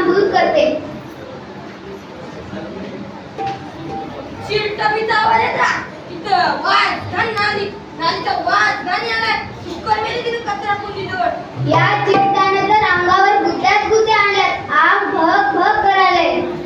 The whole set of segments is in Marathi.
काम दूर करते. शिरटबीचा आवाज येता इथं वाज घाण नालीचा वाज घाण आलाय. कुकर मेली तिथं कचरा कुंडी जवळ. या चिरटाने तर अंगावर गुत्याच गुत्या आणल्यात. आग भग भग करायले.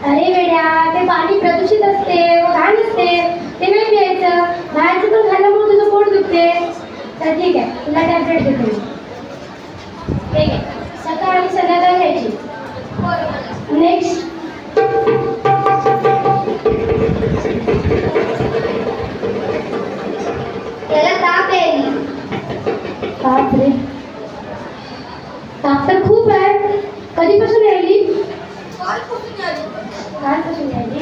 अरे वेड्या, ते पाणी प्रदूषित असते व घाण असते, ते नाही प्यायचं. बाहेरचं पण खाल्ल्यामुळे तुझं पोट दुखते. तर ठीक आहे, तुला टॅब्लेट देते मी. ठीक आहे, सकाळ आणि संध्याकाळी घ्यायची. नेक्स्ट. त्याला ताप यायली. बापरे, ताप तर खूप आहे. कधीपासून यायली? कालपासून यायली.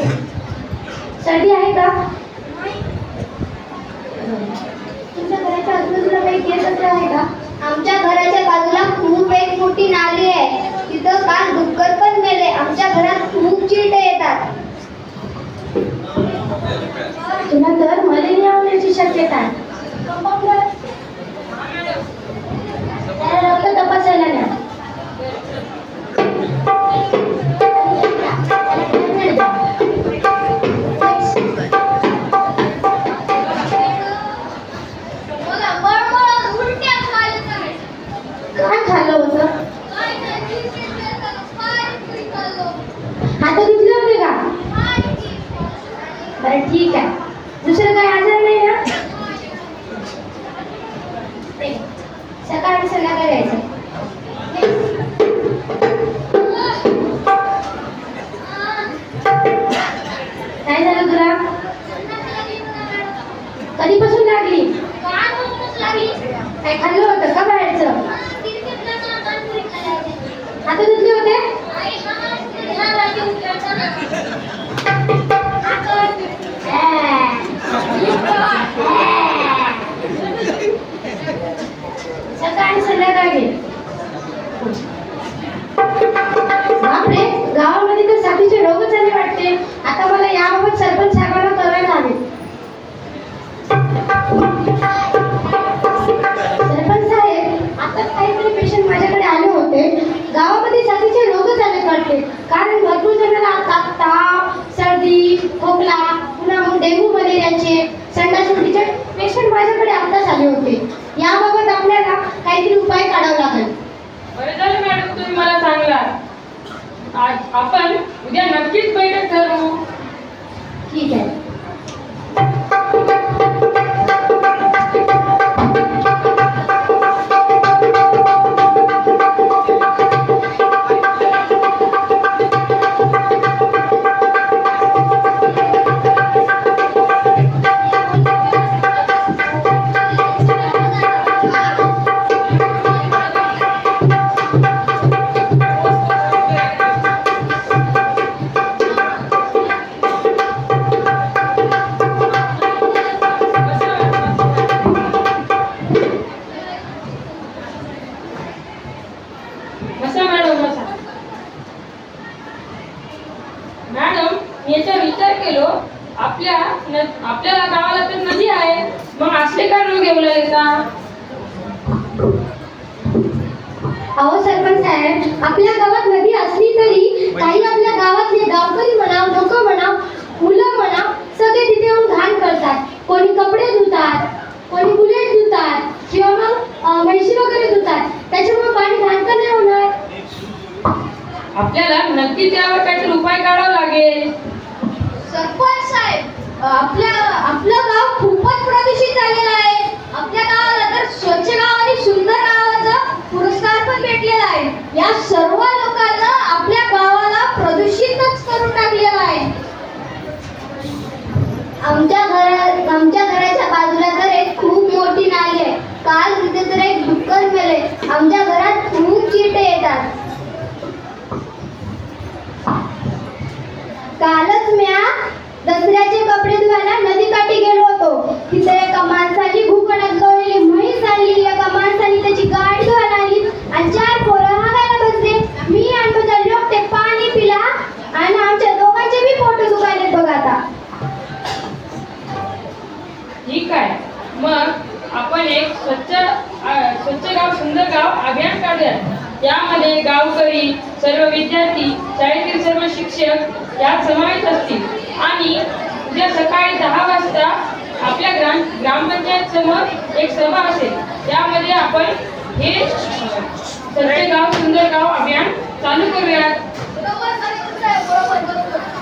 सर्दी आहे का? तुमच्या घराच्या आजूबाजूला काही केस आहे का? आमच्या घराच्या बाजूला खूप एक मोठी नाली आहे. तिथं काल डुक्कर पण मेले. आमच्या घरात खूप चिरटे येतात. तुला तर मलेरिया होण्याची शक्यता आहे. त्याला रक्त तपासायला न्या. काय खाल्लं होतं? हात धुतले होते का? बरं ठीक आहे. दुसरं काय आजार नाही ना? सकाळी संध्याकाळी यायचं. काय झालं तुला? कधीपासून लागली? काय खाल्लं होतं का बाहेरचं? हात धुतले होते? सकाळी संध्याकाळी. बापरे, गावामध्ये तर साथीचे रोग झाले वाटते. आता मला याबाबत सरपंच साहेबांना कळवायला हवे. सरपंच साहेब, आता काहीतरी पेशंट माझ्याकडे आले होते. गावामध्ये साथीचे रोग झाले वाटते. कारण भरपूर जणांना ताप, सर्दी, खोकला, पुन्हा मग डेंग्यू मलेरियाचे, संडास उलटीचे पेशंट माझ्याकडे आत्ताच आले होते. याबाबत आपल्याला काहीतरी उपाय काढावा लागेल. बरं झालं मॅडम, तुम्ही मला सांगलात. आज आपण उद्या नक्कीच बैठक ठरवू. ठीक आहे. बसा मॅडम, बसा. मॅडम, मी याचा विचार केलो. आपल्या गावाला तर नदी आहे, मग असले काय रोग येऊ लागले का? अहो सरपंच साहेब, आपल्या गावात नदी असली तरी काही आपल्या गावातले गावकरी म्हणा, लोक म्हणा, मुलं म्हणा, सगळे तिथे येऊन घाण करतात. कोणी कपडे धुतात, कोणी बुलेट धुतात, किंवा मग म्हैशी वगैरे धुतात. त्याच्यामुळे पाणी घाण का नाही होणार? आपल्याला नक्कीच यावर काहीतरी उपाय काढावा लागेल. सरपंच साहेब, आपलं गाव खूपच प्रदूषित झालेलं आहे. आपल्या गावाला तर स्वच्छ गाव आणि सुंदर गावाचा पुरस्कार पण भेटलेला आहे. या सर्व लोकांना आपल्या गावाला प्रदूषितच करून टाकलेलं आहे. आमच्या घराच्या बाजूला तर एक खूप मोठी नाली आहे. काल तिथे तर एक डुक्कर मेले. आमच्या घरात खूप चिरटे येतात. कालच म्या दसऱ्याचे कपडे धुवायला नदीकाठी गेलो होतो. तिथे एका माणसाने भूकणात गवलेली म्हैस आणली. एका माणसाने त्याची गाडी धुवायला आणली आणि 4 पोरं हागायला बसले. मी आणि माझा लोक ते पाणी पिला आणि आमच्या दोघांचे बी फोटो दुखायलेत बघा आता. ठीक आहे, मग आपण एक स्वच्छ गाव सुंदर गाव अभियान काढूया. यामध्ये गावकरी, सर्व विद्यार्थी, शाळेतील सर्व शिक्षक यात समाविष्ट असतील. आणि उद्या सकाळी 10 वाजता आपल्या ग्रामपंचायत समोर एक सभा असेल. यामध्ये आपण हे स्वच्छ गाव सुंदर गाव अभियान चालू करूयात. बरोबर, बरोबर.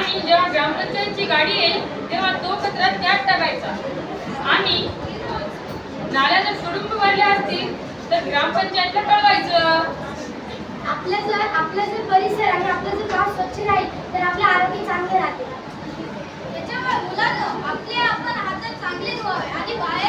आणि जेव्हा ग्रामपंचायतची गाडी येईल तेव्हा तो कचरा त्यात टाकायचा आणि नाल्या जर तुडुंब भरल्या असतील तर ग्रामपंचायतला कळवायचं. आपला जर परिसर आणि आपलं जर गाव स्वच्छ राहील तर आपलं आरोग्य चांगले राहते. त्याच्यामुळे मुलांना आपण हातात चांगले धुवावे आणि बाहेर